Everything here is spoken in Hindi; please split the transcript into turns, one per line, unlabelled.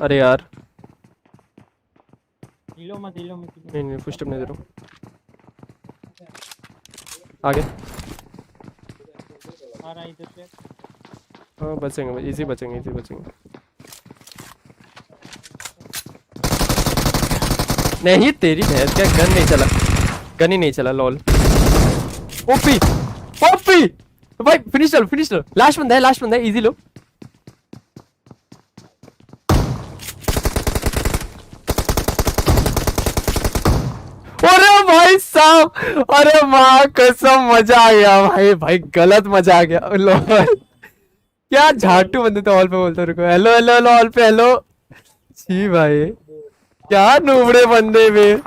अरे यार
हिलो मत
नहीं फुल स्टेप नहीं दे रहा हूँ। आगे
आ रहा है इधर से।
हाँ बचेंगे भाई, इजी बचेंगे इजी बचेंगे। नहीं तेरी भैंस क्या, गन नहीं चला, गन ही नहीं चला लॉल। ओपी ओपी भाई, फिनिश लो, लास्ट बंदा है इजी लो। अरे भाई साहब, अरे माँ कसम मजा आ गया भाई, भाई गलत मजा आ गया लॉल। क्या झाटू बंदे तो हॉल पे बोलते रुको, हेलो हेलो हेलो हॉल पे हेलो। छी भाई क्या नूबड़े बंदे में।